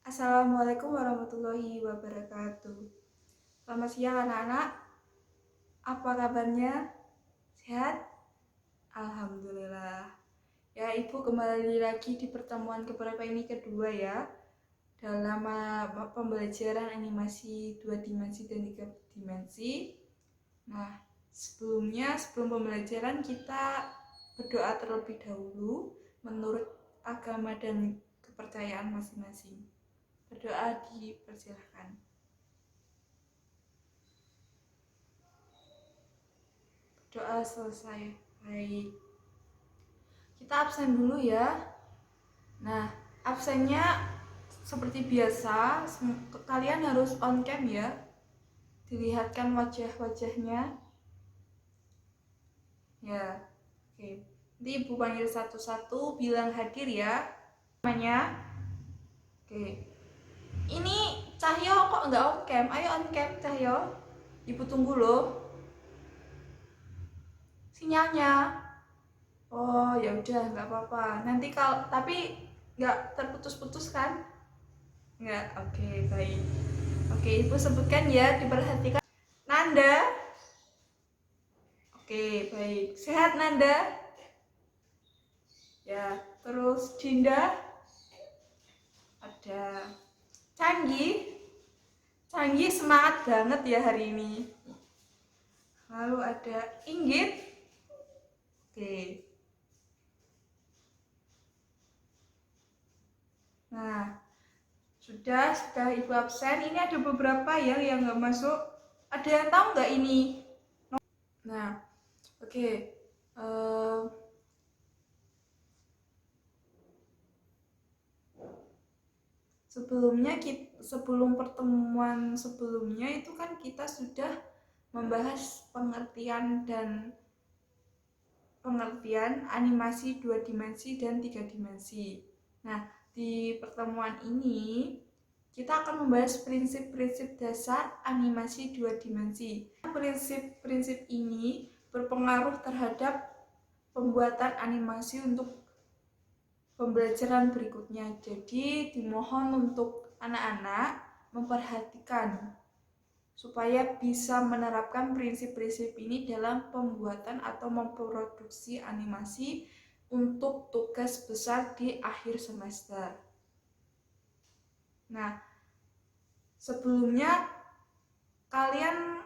Assalamualaikum warahmatullahi wabarakatuh. Selamat siang anak-anak. Apa kabarnya? Sehat? Alhamdulillah. Ya, Ibu kembali lagi di pertemuan keberapa ini kedua ya. Dalam pembelajaran animasi 2 dimensi dan 3 dimensi. Nah, sebelum pembelajaran kita berdoa terlebih dahulu menurut agama dan kepercayaan masing-masing. Berdoa dipersilahkan. Doa selesai. Baik. Kita absen dulu ya. Nah, absennya seperti biasa, kalian harus on cam ya. Dilihatkan wajah-wajahnya. Ya. Oke. Nanti Ibu panggil satu-satu, bilang hadir ya. Namanya. Oke. Ini Cahyo kok nggak on cam? Ayo on cam Cahyo. Ibu tunggu loh. Sinyalnya. Oh ya udah nggak apa-apa. Nanti kalau tapi nggak terputus-putus kan? Nggak. Oke, baik. Oke, Ibu sebutkan ya, diperhatikan. Nanda. Oke, baik. Sehat Nanda? Ya. Terus Dinda. Ada. Canggih. Canggih semangat banget ya hari ini. Lalu ada Inggit. Oke. Nah, sudah Ibu absen. Ini ada beberapa yang nggak masuk. Ada yang tahu nggak ini? Nah, oke. Sebelum pertemuan sebelumnya itu kan kita sudah membahas pengertian animasi 2 dimensi dan 3 dimensi. Nah, di pertemuan ini kita akan membahas prinsip-prinsip dasar animasi 2 dimensi. Prinsip-prinsip ini berpengaruh terhadap pembuatan animasi untuk pembelajaran berikutnya. Jadi dimohon untuk anak-anak memperhatikan supaya bisa menerapkan prinsip-prinsip ini dalam pembuatan atau memproduksi animasi untuk tugas besar di akhir semester. Nah, sebelumnya kalian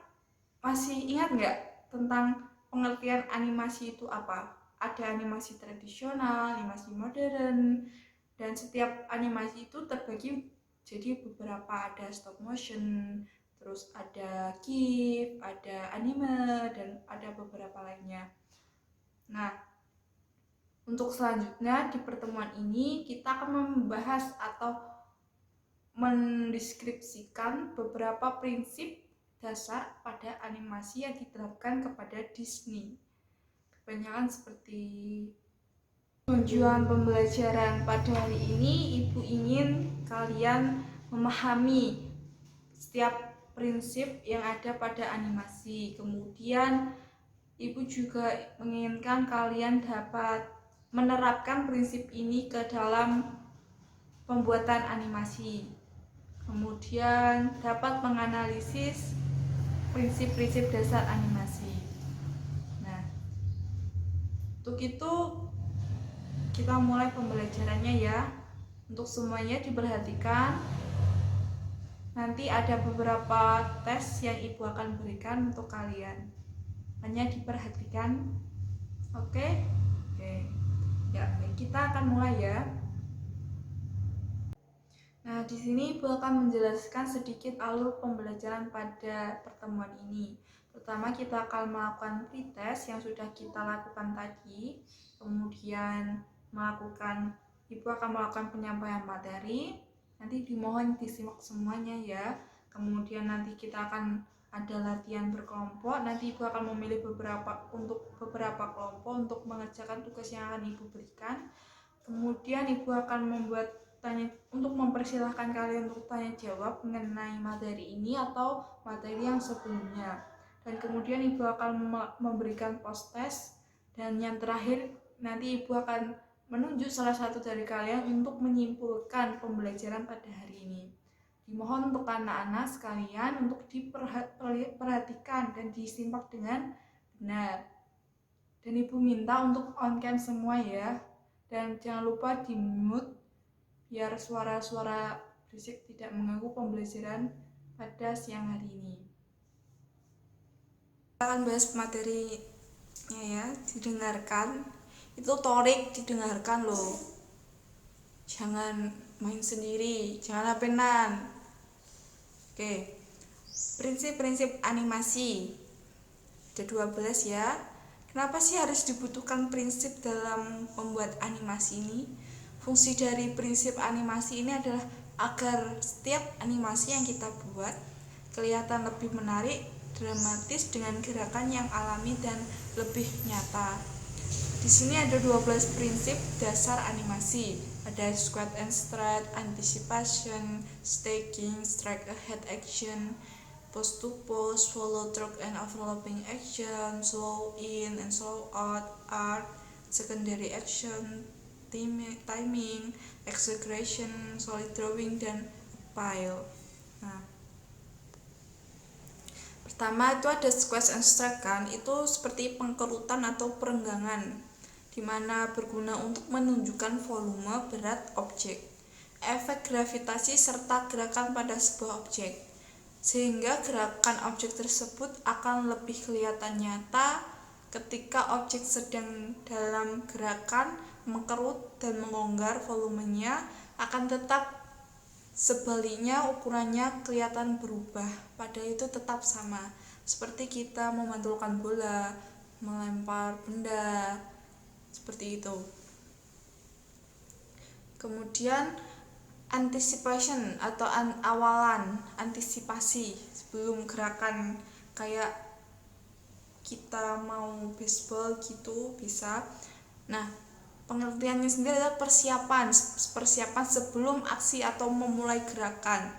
masih ingat nggak tentang pengertian animasi itu apa? Ada animasi tradisional, animasi modern, dan setiap animasi itu terbagi jadi beberapa, ada stop motion, terus ada GIF, ada anime, dan ada beberapa lainnya. Nah, untuk selanjutnya di pertemuan ini kita akan membahas atau mendeskripsikan beberapa prinsip dasar pada animasi yang diterapkan kepada Disney. Kebanyakan seperti tujuan pembelajaran pada hari ini, Ibu ingin kalian memahami setiap prinsip yang ada pada animasi. Kemudian Ibu juga menginginkan kalian dapat menerapkan prinsip ini ke dalam pembuatan animasi. Kemudian dapat menganalisis prinsip-prinsip dasar animasi. Nah, untuk itu kita mulai pembelajarannya ya. Untuk semuanya diperhatikan. Nanti ada beberapa tes yang Ibu akan berikan untuk kalian. Hanya diperhatikan. Oke? Oke. Ya, kita akan mulai ya. Nah, di sini Ibu akan menjelaskan sedikit alur pembelajaran pada pertemuan ini. Pertama, kita akan melakukan pretest yang sudah kita lakukan tadi. Kemudian Ibu akan melakukan penyampaian materi. Nanti dimohon disimak semuanya ya. Kemudian nanti kita akan ada latihan berkelompok. Nanti Ibu akan memilih beberapa kelompok untuk mengerjakan tugas yang akan Ibu berikan. Kemudian Ibu akan mempersilahkan kalian untuk tanya jawab mengenai materi ini atau materi yang sebelumnya. Dan kemudian Ibu akan memberikan post test, dan yang terakhir nanti Ibu akan menunjuk salah satu dari kalian untuk menyimpulkan pembelajaran pada hari ini. Dimohon untuk anak-anak sekalian untuk diperhatikan dan disimak dengan benar. Dan Ibu minta untuk on cam semua ya. Dan jangan lupa di mute biar suara-suara berisik tidak mengganggu pembelajaran pada siang hari ini. Kita akan bahas materinya ya, didengarkan. Itu Torik didengarkan loh. Jangan main sendiri, jangan HP-an. Oke. Prinsip-prinsip animasi. Ada 12 ya. Kenapa sih harus dibutuhkan prinsip dalam membuat animasi ini? Fungsi dari prinsip animasi ini adalah agar setiap animasi yang kita buat kelihatan lebih menarik, dramatis dengan gerakan yang alami dan lebih nyata. Di sini ada 12 prinsip dasar animasi. Ada squat and stride, anticipation, stacking, strike ahead action, pose to pose, follow through and overlapping action, slow in and slow out, art, secondary action, timing, exaggeration, solid drawing, dan pile. Nah, pertama itu ada squash and strike kan, itu seperti pengkerutan atau perenggangan, dimana berguna untuk menunjukkan volume berat objek, efek gravitasi serta gerakan pada sebuah objek, sehingga gerakan objek tersebut akan lebih kelihatan nyata ketika objek sedang dalam gerakan mengkerut dan melonggar. Volumenya akan tetap, sebaliknya ukurannya kelihatan berubah, padahal itu tetap sama, seperti kita memantulkan bola, melempar benda, seperti itu. Kemudian anticipation atau awalan, antisipasi sebelum gerakan, kayak kita mau baseball gitu bisa. Nah, pengertiannya sendiri adalah persiapan sebelum aksi atau memulai gerakan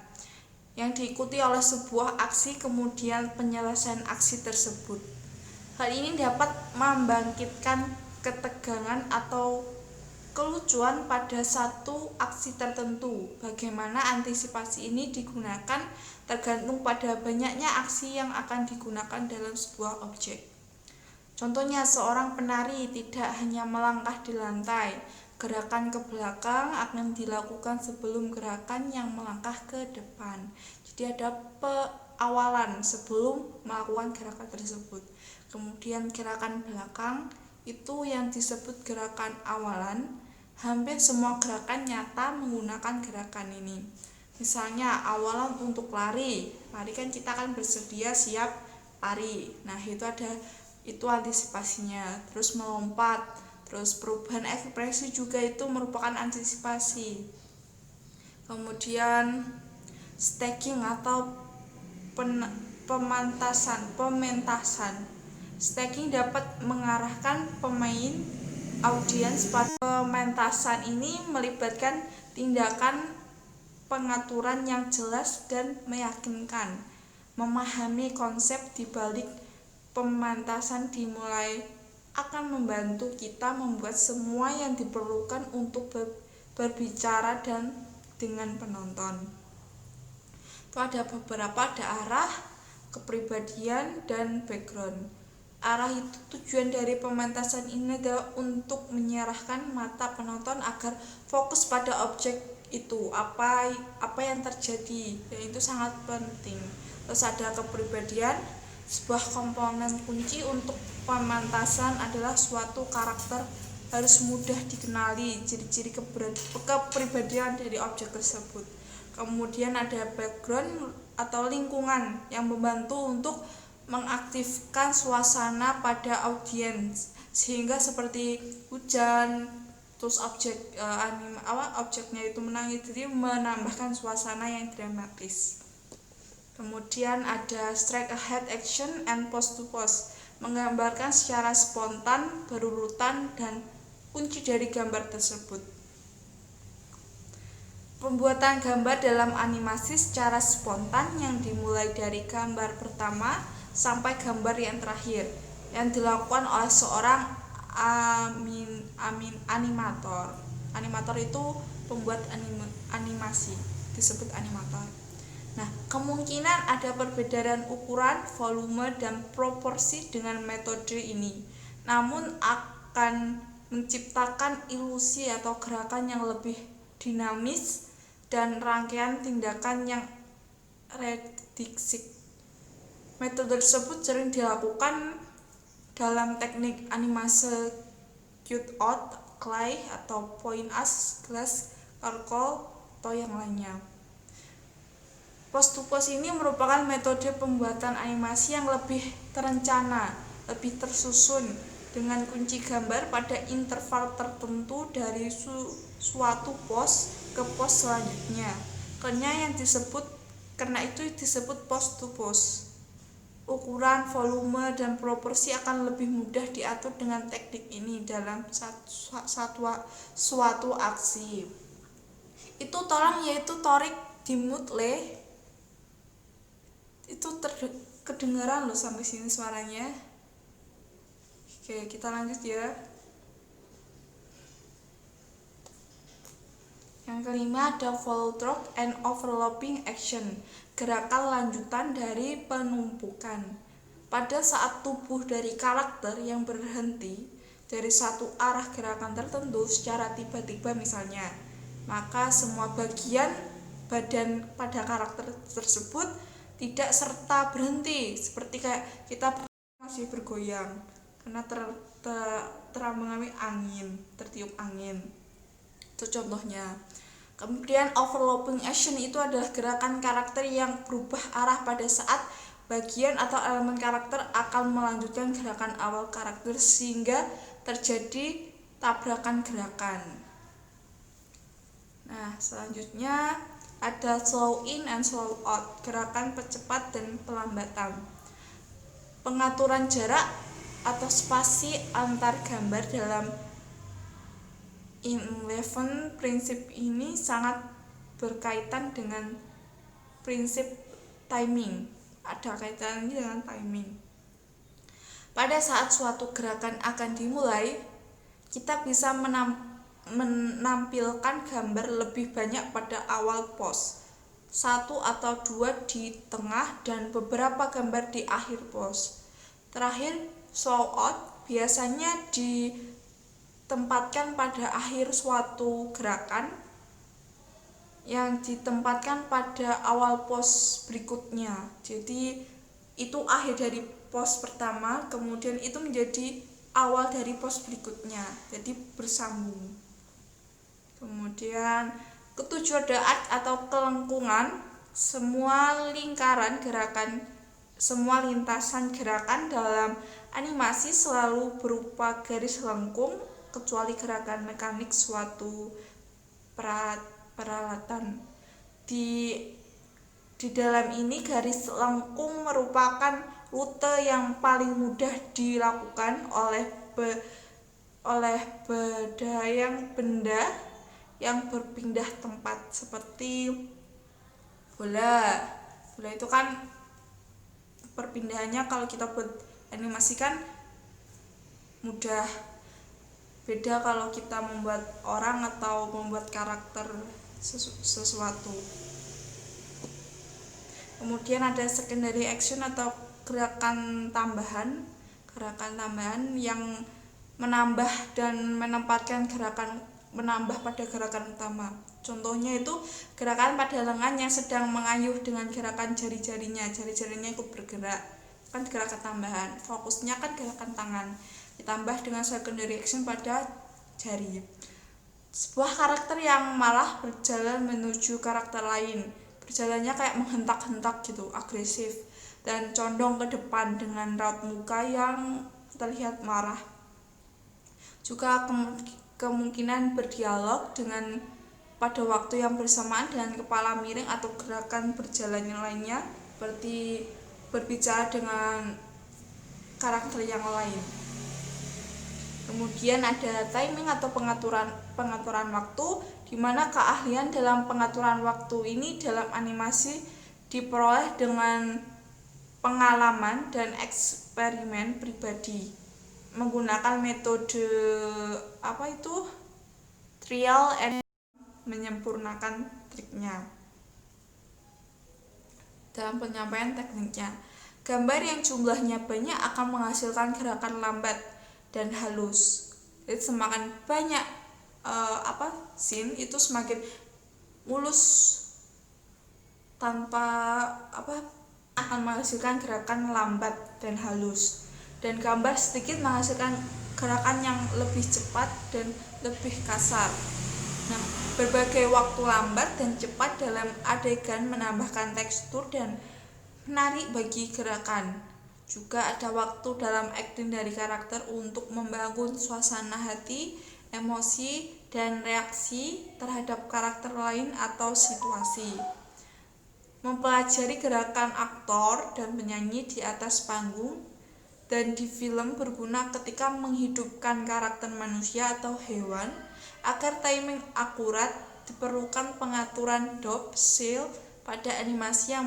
yang diikuti oleh sebuah aksi, kemudian penyelesaian aksi tersebut. Hal ini dapat membangkitkan ketegangan atau kelucuan pada satu aksi tertentu. Bagaimana antisipasi ini digunakan tergantung pada banyaknya aksi yang akan digunakan dalam sebuah objek. Contohnya, seorang penari tidak hanya melangkah di lantai. Gerakan ke belakang akan dilakukan sebelum gerakan yang melangkah ke depan. Jadi ada awalan sebelum melakukan gerakan tersebut. Kemudian gerakan belakang itu yang disebut gerakan awalan. Hampir semua gerakan nyata menggunakan gerakan ini. Misalnya awalan untuk lari kan kita kan bersedia siap lari. Nah, itu antisipasinya. Terus melompat, terus perubahan ekspresi juga itu merupakan antisipasi. Kemudian stacking atau pementasan. Stacking dapat mengarahkan pemain audiens pada pementasan. Ini melibatkan tindakan pengaturan yang jelas dan meyakinkan. Memahami konsep di balik pementasan dimulai akan membantu kita membuat semua yang diperlukan untuk berbicara dan dengan penonton. Itu ada beberapa, ada arah, kepribadian, dan background. Arah itu tujuan dari pementasan ini adalah untuk menyerahkan mata penonton agar fokus pada objek itu, apa yang terjadi, dan itu sangat penting. Terus ada kepribadian. Sebuah komponen kunci untuk pementasan adalah suatu karakter harus mudah dikenali, ciri-ciri kepribadian dari objek tersebut. Kemudian ada background atau lingkungan yang membantu untuk mengaktifkan suasana pada audiens, sehingga seperti hujan, terus objeknya itu menangis, jadi menambahkan suasana yang dramatis. Kemudian ada strike ahead action and pose to pose, menggambarkan secara spontan, berurutan, dan kunci dari gambar tersebut. Pembuatan gambar dalam animasi secara spontan yang dimulai dari gambar pertama sampai gambar yang terakhir, yang dilakukan oleh seorang animator. Animator itu pembuat animasi, disebut animator. Nah, kemungkinan ada perbedaan ukuran, volume, dan proporsi dengan metode ini, namun akan menciptakan ilusi atau gerakan yang lebih dinamis dan rangkaian tindakan yang realistik. Metode tersebut sering dilakukan dalam teknik animasi cutout, clay, atau point as glass, charcoal, atau yang lainnya. Pose to pose ini merupakan metode pembuatan animasi yang lebih terencana, lebih tersusun, dengan kunci gambar pada interval tertentu dari suatu pose ke pose selanjutnya. Karena itu disebut pose to pose. Ukuran, volume, dan proporsi akan lebih mudah diatur dengan teknik ini dalam suatu aksi. Itu tolong yaitu Torik Dimutle. Itu kedengaran loh sampai sini suaranya. Oke, kita lanjut ya. Yang kelima ada follow through and overlapping action, gerakan lanjutan dari penumpukan. Pada saat tubuh dari karakter yang berhenti dari satu arah gerakan tertentu secara tiba-tiba misalnya, maka semua bagian badan pada karakter tersebut tidak serta berhenti, seperti kayak kita masih bergoyang karena terambang angin, tertiup angin. Itu contohnya. Kemudian overlapping action itu adalah gerakan karakter yang berubah arah pada saat bagian atau elemen karakter akan melanjutkan gerakan awal karakter sehingga terjadi tabrakan gerakan. Nah, selanjutnya ada slow in and slow out, gerakan percepat dan pelambatan. Pengaturan jarak atau spasi antar gambar dalam In11 prinsip ini sangat berkaitan dengan prinsip timing. Ada kaitannya dengan timing. Pada saat suatu gerakan akan dimulai, kita bisa menampilkan gambar lebih banyak pada awal pose, 1 atau 2 di tengah, dan beberapa gambar di akhir pose. Terakhir, slow out biasanya ditempatkan pada akhir suatu gerakan yang ditempatkan pada awal pose berikutnya. Jadi itu akhir dari pose pertama, kemudian itu menjadi awal dari pose berikutnya, jadi bersambung. Kemudian ketujuh ada arc atau kelengkungan. Semua lintasan gerakan dalam animasi selalu berupa garis lengkung, kecuali gerakan mekanik suatu peralatan. Di dalam ini garis lengkung merupakan rute yang paling mudah dilakukan oleh benda yang berpindah tempat, seperti bola. Bola itu kan perpindahannya kalau kita buat animasikan mudah. Beda kalau kita membuat orang atau membuat karakter sesuatu. Kemudian ada secondary action atau gerakan tambahan yang menambah dan menempatkan menambah pada gerakan utama. Contohnya itu gerakan pada lengan yang sedang mengayuh dengan gerakan jari-jarinya ikut bergerak, kan gerakan tambahan. Fokusnya kan gerakan tangan, ditambah dengan secondary action pada jari. Sebuah karakter yang malah berjalan menuju karakter lain, berjalannya kayak menghentak-hentak gitu, agresif dan condong ke depan dengan raut muka yang terlihat marah. Juga kemungkinan berdialog dengan pada waktu yang bersamaan dengan kepala miring atau gerakan berjalan yang lainnya, seperti berbicara dengan karakter yang lain. Kemudian ada timing atau pengaturan waktu, di mana keahlian dalam pengaturan waktu ini dalam animasi diperoleh dengan pengalaman dan eksperimen pribadi. menggunakan metode trial and menyempurnakan triknya dalam penyampaian tekniknya. Gambar yang jumlahnya banyak akan menghasilkan gerakan lambat dan halus. Jadi semakin banyak scene itu semakin mulus tanpa akan menghasilkan gerakan lambat dan halus. Dan gambar sedikit menghasilkan gerakan yang lebih cepat dan lebih kasar. Nah, berbagai waktu lambat dan cepat dalam adegan menambahkan tekstur dan menarik bagi gerakan. Juga ada waktu dalam akting dari karakter untuk membangun suasana hati, emosi, dan reaksi terhadap karakter lain atau situasi. Mempelajari gerakan aktor dan penyanyi di atas panggung dan di film berguna ketika menghidupkan karakter manusia atau hewan. Agar timing akurat, diperlukan pengaturan depth scale pada animasi yang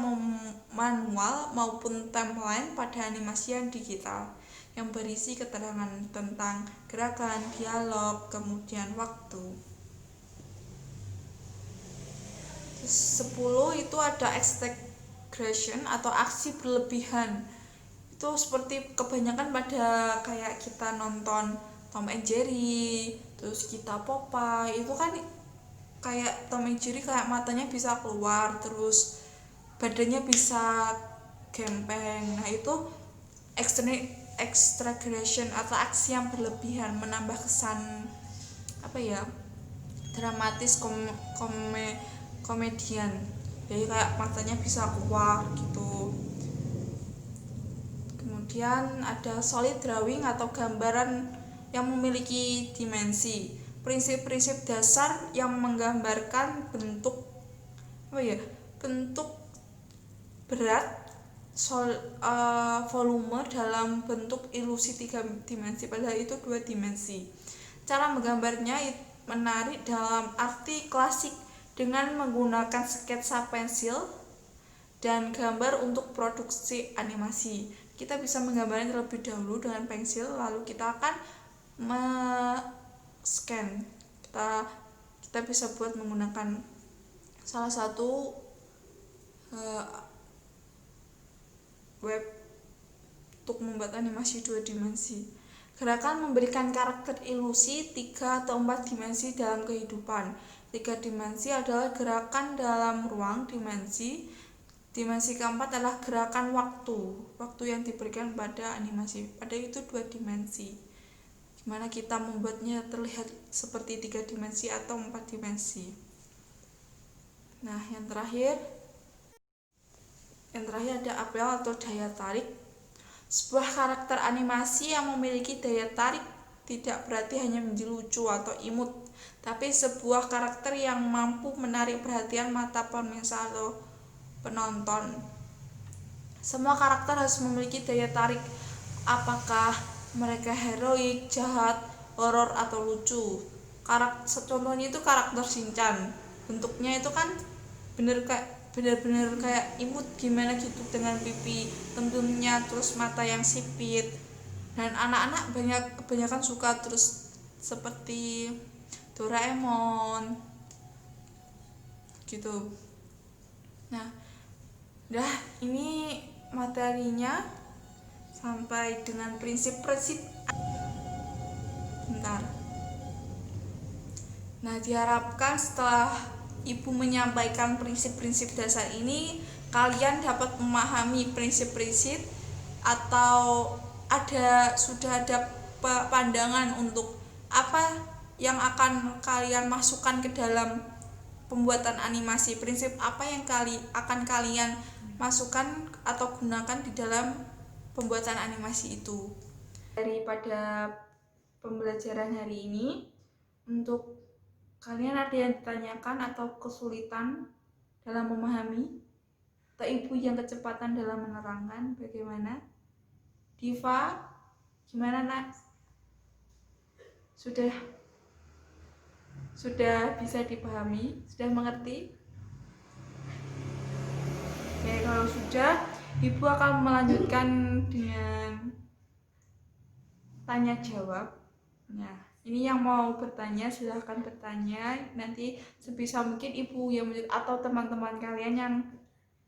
manual maupun timeline pada animasi yang digital yang berisi keterangan tentang gerakan, dialog, kemudian waktu. 10 itu ada exaggeration atau aksi berlebihan. Itu seperti kebanyakan pada kayak kita nonton Tom and Jerry, terus kita Popeye, itu kan kayak Tom and Jerry kayak matanya bisa keluar, terus badannya bisa gempeng. Nah itu exaggeration atau aksi yang berlebihan, menambah kesan dramatis komedian. Jadi kayak matanya bisa keluar gitu. Kemudian ada solid drawing atau gambaran yang memiliki dimensi. Prinsip-prinsip dasar yang menggambarkan bentuk berat, volume dalam bentuk ilusi 3 dimensi, padahal itu 2 dimensi. Cara menggambarnya menarik dalam arti klasik dengan menggunakan sketsa pensil dan gambar untuk produksi animasi. Kita bisa menggambarnya terlebih dahulu dengan pensil, lalu kita akan scan. Kita bisa buat menggunakan salah satu web untuk membuat animasi 2 dimensi. Gerakan memberikan karakter ilusi 3 atau 4 dimensi dalam kehidupan. 3 dimensi adalah gerakan dalam ruang dimensi. Dimensi keempat adalah gerakan waktu yang diberikan pada animasi. Pada itu 2 dimensi. Gimana kita membuatnya terlihat seperti 3 dimensi atau 4 dimensi. Nah, yang terakhir ada apel atau daya tarik. Sebuah karakter animasi yang memiliki daya tarik tidak berarti hanya menjadi lucu atau imut, tapi sebuah karakter yang mampu menarik perhatian mata pemirsa atau penonton. Semua karakter harus memiliki daya tarik, apakah mereka heroik, jahat, horor, atau lucu. Contohnya itu karakter Shinchan. Bentuknya itu kan bener-bener kayak imut gimana gitu, dengan pipi tembemnya, terus mata yang sipit. Dan anak-anak kebanyakan suka, terus seperti Doraemon gitu. Nah, ini materinya sampai dengan prinsip-prinsip. Nah, diharapkan setelah Ibu menyampaikan prinsip-prinsip dasar ini, kalian dapat memahami prinsip-prinsip atau sudah ada pandangan untuk apa yang akan kalian masukkan ke dalam pembuatan animasi. Prinsip apa yang akan kalian masukkan atau gunakan di dalam pembuatan animasi itu. Daripada pembelajaran hari ini, untuk kalian ada yang ditanyakan atau kesulitan dalam memahami, atau Ibu yang kecepatan dalam menerangkan, bagaimana? Diva, gimana nak? Sudah bisa dipahami? Sudah mengerti? Oke, kalau sudah, Ibu akan melanjutkan dengan tanya jawab. Nah, ini yang mau bertanya silahkan bertanya, nanti sebisa mungkin ibu yang atau teman-teman kalian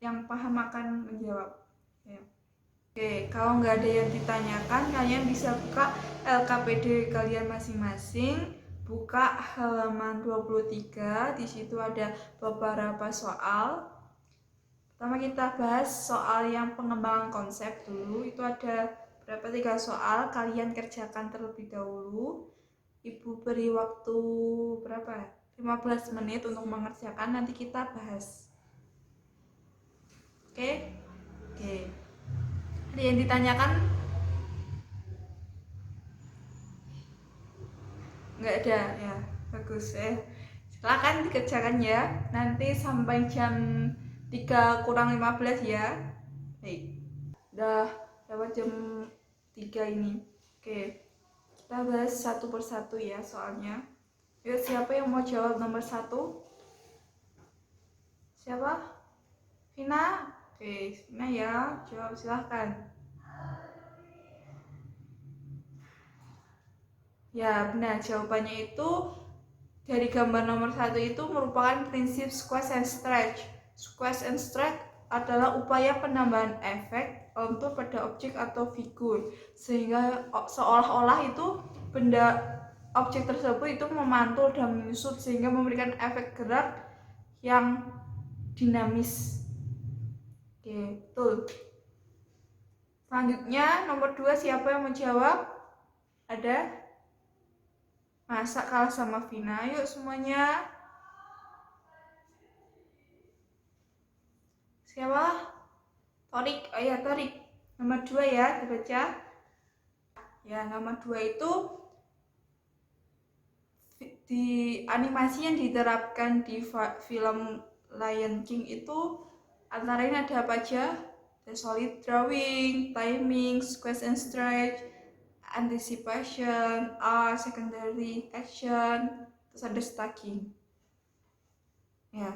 yang paham akan menjawab ya. Oke, kalau nggak ada yang ditanyakan, kalian bisa buka LKPD kalian masing-masing, buka halaman 23. Di situ ada beberapa soal. Pertama kita bahas soal yang pengembangan konsep dulu. Itu ada berapa, 3 soal, kalian kerjakan terlebih dahulu. Ibu beri waktu berapa? 15 menit untuk mengerjakan, nanti kita bahas. Oke? Oke. Ada yang ditanyakan? Nggak ada ya, bagus silakan dikerjakan ya, nanti sampai jam 3 kurang 15 ya. Baik, udah lewat jam 3 ini. Oke, kita bahas satu persatu ya soalnya. Yuk, siapa yang mau jawab nomor 1? Siapa? Vina? Oke, Vina ya, jawab silahkan. Ya benar, jawabannya itu dari gambar nomor 1 itu merupakan prinsip squeeze and stretch. Squeeze and stretch adalah upaya penambahan efek kontur pada objek atau figur, sehingga seolah-olah itu benda objek tersebut itu memantul dan menyusut sehingga memberikan efek gerak yang dinamis. Oke, betul. Selanjutnya nomor 2, siapa yang menjawab? Ada? Masa kalah sama Vina? Yuk semuanya. Siapa? Torik. Oh ya, Torik. Nomor 2 ya, dibaca. Ya, nomor 2 itu di animasi yang diterapkan di film Lion King itu antara ini ada apa aja? Ada solid drawing, timing, squeeze and stretch, anticipation, secondary action, terus ada stacking. Ya,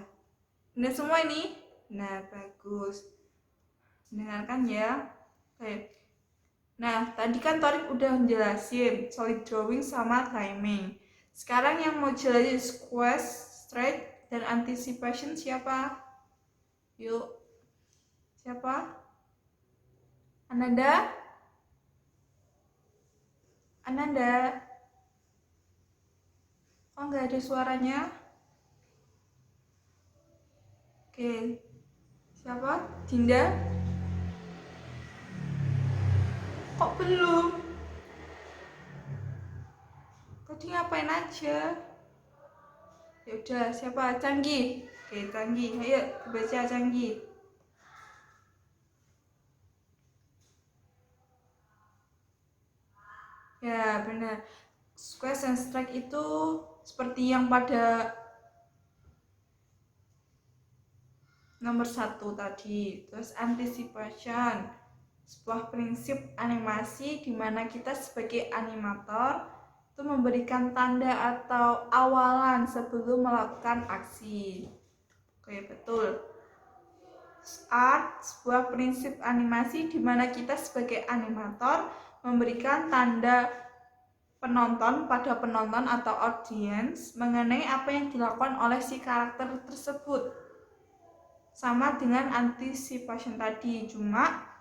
benar semua ini. Nah, bagus. Dengarkan ya. Oke. Nah, tadi kan Torik udah menjelasin solid drawing sama timing. Sekarang yang mau jelasin squeeze, stretch, dan anticipation siapa? Yuk. Siapa? Ananda? Ananda? Oh, nggak ada suaranya? Oke. Siapa? Dinda? Kok belum? Tadi ngapain aja? Ya udah, siapa? Canggih. Oke, Canggih. Ayo baca Canggih. Ya, benar. Squeeze and stretch itu seperti yang pada nomor 1 tadi. Terus anticipation, sebuah prinsip animasi di mana kita sebagai animator itu memberikan tanda atau awalan sebelum melakukan aksi. Oke, betul. Art, sebuah prinsip animasi di mana kita sebagai animator memberikan tanda penonton pada penonton atau audience mengenai apa yang dilakukan oleh si karakter tersebut. Sama dengan anticipation tadi, cuma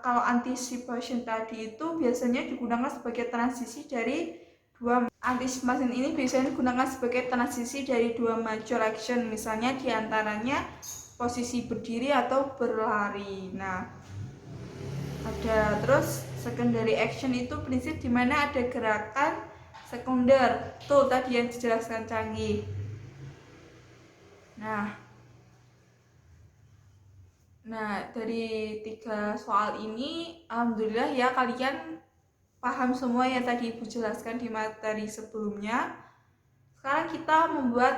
kalau anticipation tadi itu biasanya digunakan sebagai transisi dari dua anticipation ini biasanya digunakan sebagai transisi dari dua major action, misalnya diantaranya posisi berdiri atau berlari. Nah, ada terus secondary action itu prinsip dimana ada gerakan sekunder, tuh tadi yang dijelaskan Canggih. Nah, dari 3 soal ini, alhamdulillah ya kalian paham semua yang tadi Ibu jelaskan di materi sebelumnya. Sekarang kita membuat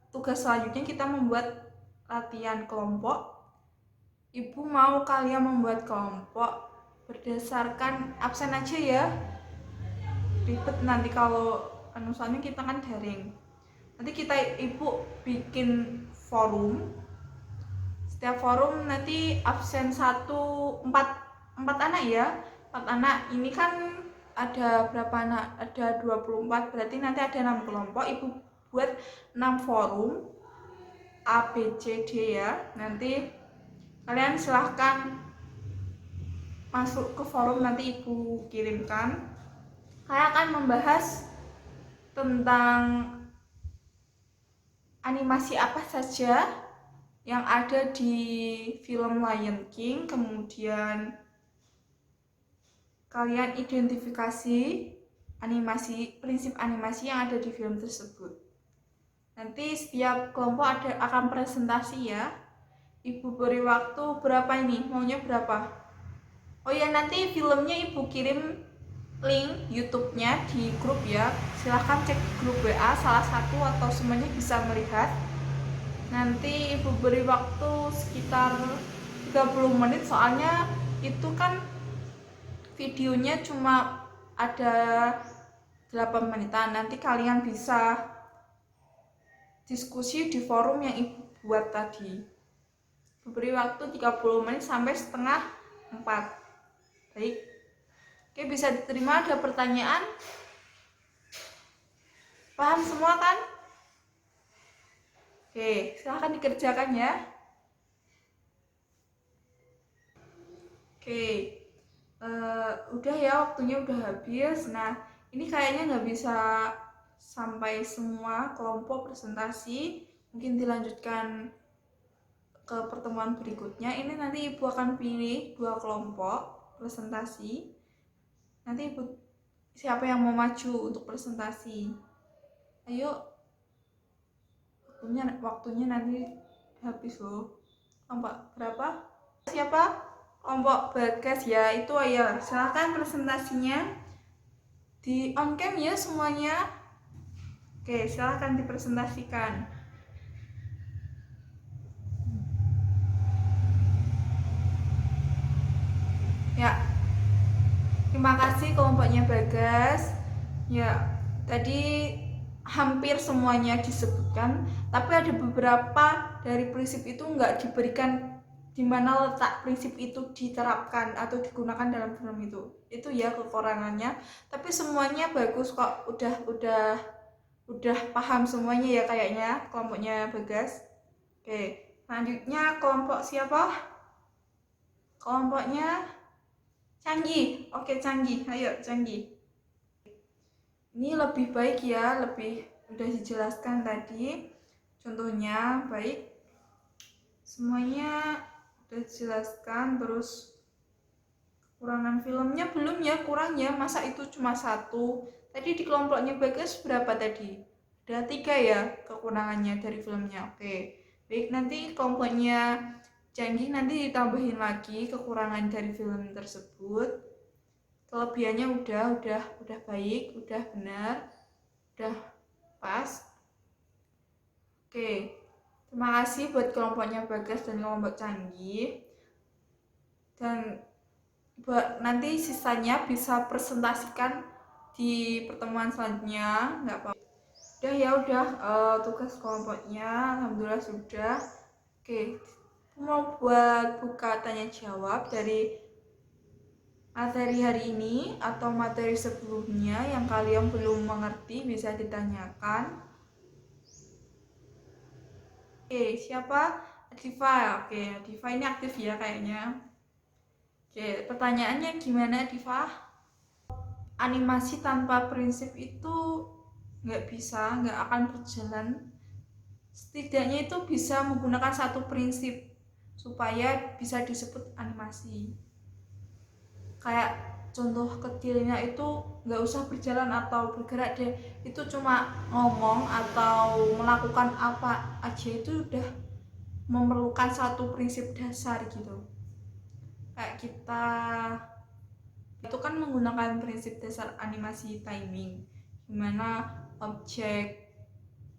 tugas selanjutnya, kita membuat latihan kelompok. Ibu mau kalian membuat kelompok berdasarkan absen aja ya. Ribet nanti kalau soalnya kita kan daring. Nanti Ibu bikin forum. Setiap forum nanti absen 4 anak ya, 4 anak. Ini kan ada berapa anak? Ada 24, berarti nanti ada 6 kelompok. Ibu buat 6 forum A, B, C, D ya. Nanti kalian silahkan masuk ke forum, nanti ibu kirimkan. Kalian akan membahas tentang animasi apa saja yang ada di film Lion King, kemudian kalian identifikasi prinsip animasi yang ada di film tersebut. Nanti setiap kelompok akan presentasi ya. Ibu beri waktu berapa ini? Maunya berapa? Oh ya, nanti filmnya ibu kirim link YouTube-nya di grup ya. Silahkan cek grup WA, salah satu atau semuanya bisa melihat. Nanti ibu beri waktu sekitar 30 menit, soalnya itu kan videonya cuma ada 8 menitan. Nanti kalian bisa diskusi di forum yang ibu buat tadi. Beri waktu 30 menit sampai setengah 4. Baik. Oke, bisa diterima. Ada pertanyaan? Paham semua kan? Oke, silahkan dikerjakan ya. Oke, udah ya, waktunya udah habis. Nah, ini kayaknya nggak bisa sampai semua kelompok presentasi. Mungkin dilanjutkan ke pertemuan berikutnya. Ini nanti ibu akan pilih 2 kelompok presentasi. Nanti ibu, siapa yang mau maju untuk presentasi? Ayo, waktunya nanti habis loh. Kelompok berapa? Siapa? Kelompok Bagas ya, itu ya. Silahkan presentasinya di on cam ya semuanya. Oke, silahkan dipresentasikan. Ya, terima kasih kelompoknya Bagas. Ya, tadi hampir semuanya disebutkan, tapi ada beberapa dari prinsip itu nggak diberikan di mana letak prinsip itu diterapkan atau digunakan dalam film itu ya kekurangannya. Tapi semuanya bagus kok, udah paham semuanya ya kayaknya kelompoknya Bagas. Oke, selanjutnya kelompok siapa? Kelompoknya Canggih. Oke, Canggih, ayo Canggih. Ini lebih baik ya, lebih udah dijelaskan tadi contohnya. Baik, semuanya udah dijelaskan. Terus kekurangan filmnya belum ya, kurangnya masa itu cuma 1. Tadi di kelompoknya Bagas berapa tadi? Ada 3 ya kekurangannya dari filmnya. Oke, baik, nanti kelompoknya Canggih nanti ditambahin lagi kekurangan dari film tersebut. Kelebihannya udah baik, udah benar, udah pas. Oke, terima kasih buat kelompoknya Bagas dan kelompok Canggih. Dan nanti sisanya bisa presentasikan di pertemuan selanjutnya, nggak apa-apa. Udah ya, tugas kelompoknya alhamdulillah sudah. Oke, mau buat buka tanya jawab dari materi hari ini atau materi sebelumnya yang kalian belum mengerti bisa ditanyakan. Oke, siapa? Adifa. Oke, Adifa ini aktif ya kayaknya. Oke, pertanyaannya gimana Adifa? Animasi tanpa prinsip itu nggak akan berjalan. Setidaknya itu bisa menggunakan satu prinsip supaya bisa disebut animasi. Kayak contoh kecilnya itu nggak usah berjalan atau bergerak deh, itu cuma ngomong atau melakukan apa aja itu udah memerlukan satu prinsip dasar gitu. Kayak kita itu kan menggunakan prinsip dasar animasi timing, gimana objek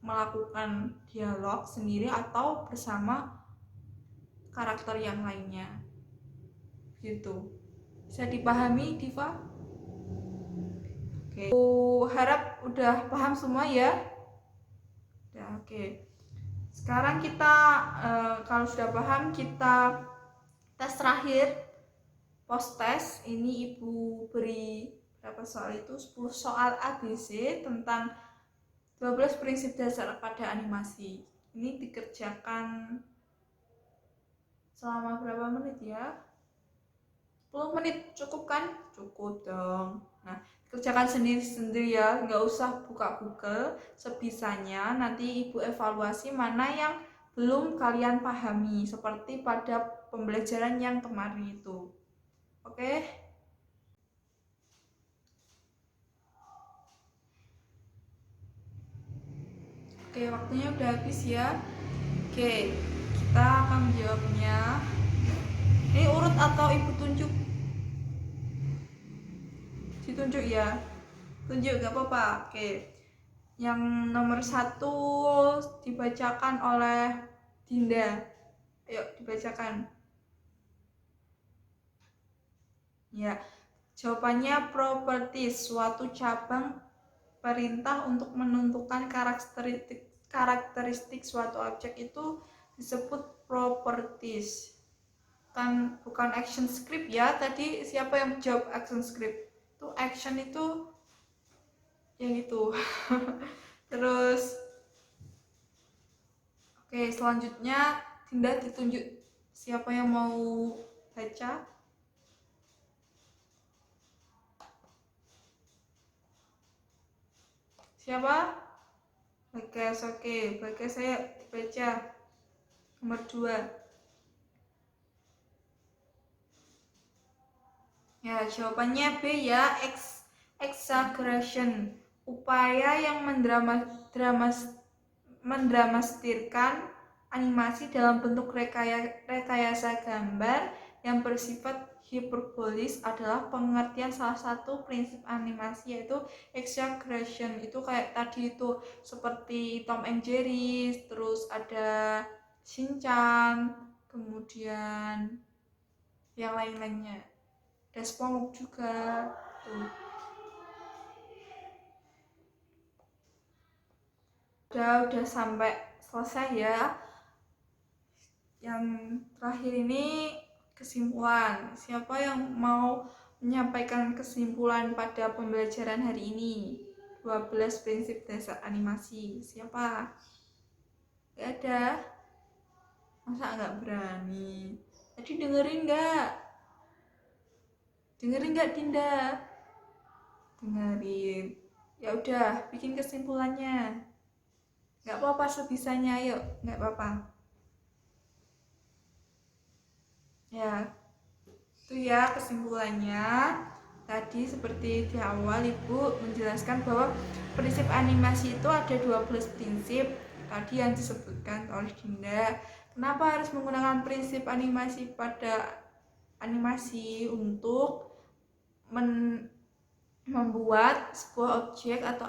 melakukan dialog sendiri atau bersama karakter yang lainnya gitu. Bisa dipahami Diva? Oke, aku harap udah paham semua ya. Ya, oke. Sekarang kita kalau sudah paham, kita tes terakhir post test. Ini ibu beri berapa soal itu, 10 soal ABC tentang 12 prinsip dasar pada animasi. Ini dikerjakan selama berapa menit ya? 10 menit cukup kan? Cukup dong. Nah, kerjakan sendiri-sendiri ya, nggak usah buka Google, sebisanya nanti ibu evaluasi mana yang belum kalian pahami, seperti pada pembelajaran yang kemarin itu. Oke? Oke, waktunya udah habis ya. Oke, kita akan menjawabnya. Ini urut atau ibu tunjuk? Ditunjuk ya, tunjuk gak apa-apa. Oke, yang nomor 1 dibacakan oleh Dinda. Ayo dibacakan ya. Jawabannya properties, suatu cabang perintah untuk menentukan karakteristik suatu objek itu disebut properties. Kan bukan action script ya. Tadi siapa yang jawab action script? Itu action itu yang itu. Terus oke, selanjutnya Dinda ditunjuk. Siapa yang mau baca? Siapa? Bagas. Oke, Bagas saya dibaca. Nomor 2. Ya, jawabannya B ya, exaggeration. Upaya yang mendramatisirkan animasi dalam bentuk rekayasa gambar yang bersifat hiperbolis adalah pengertian salah satu prinsip animasi, yaitu exaggeration. Itu kayak tadi itu seperti Tom and Jerry, terus ada Shinchan, kemudian yang lain-lainnya. Ada SpongeBob juga tuh. Udah sampai selesai ya. Yang terakhir ini kesimpulan. Siapa yang mau menyampaikan kesimpulan pada pembelajaran hari ini? 12 prinsip dasar animasi. Siapa? Gak ada? Masa gak berani? Tadi dengerin gak? Dengerin gak Dinda? Dengerin. Ya udah, bikin kesimpulannya. Gak apa-apa sebisanya, yuk. Gak apa-apa. Ya, itu ya kesimpulannya. Tadi seperti di awal Ibu menjelaskan bahwa prinsip animasi itu ada 12 prinsip tadi yang disebutkan oleh Dinda. Kenapa harus menggunakan prinsip animasi pada animasi? Untuk membuat sebuah objek atau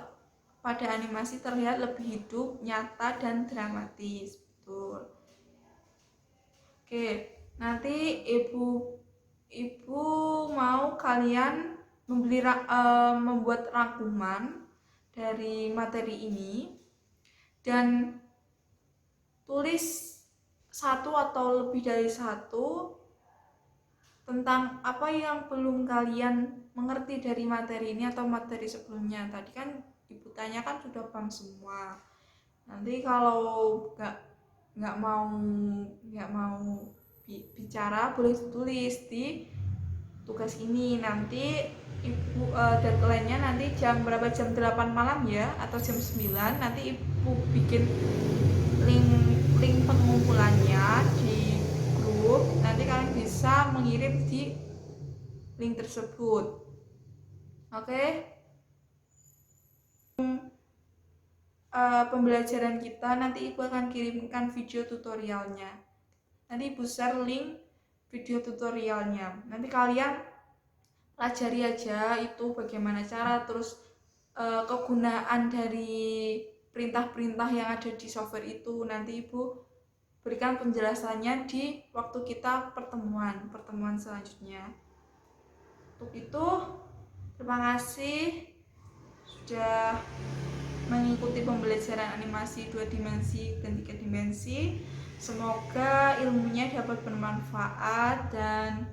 pada animasi terlihat lebih hidup, nyata, dan dramatis. Betul. Oke, nanti ibu mau kalian membuat rangkuman dari materi ini dan tulis 1 atau lebih dari 1 tentang apa yang belum kalian mengerti dari materi ini atau materi sebelumnya. Tadi kan ibu tanyakan sudah paham semua. Nanti kalau nggak mau bicara, boleh tulis di tugas ini. Nanti ibu deadline-nya nanti jam berapa? Jam 8 malam ya, atau jam 9. Nanti ibu bikin link pengumpulannya di grup. Nanti kalian bisa mengirim di link tersebut. Oke? Pembelajaran kita nanti ibu akan kirimkan video tutorialnya. Nanti ibu share link video tutorialnya. Nanti kalian pelajari aja itu bagaimana cara, terus kegunaan dari perintah-perintah yang ada di software itu. Nanti ibu berikan penjelasannya di waktu kita pertemuan selanjutnya. Untuk itu, terima kasih sudah mengikuti pembelajaran animasi 2 dimensi dan 3 dimensi. Semoga ilmunya dapat bermanfaat dan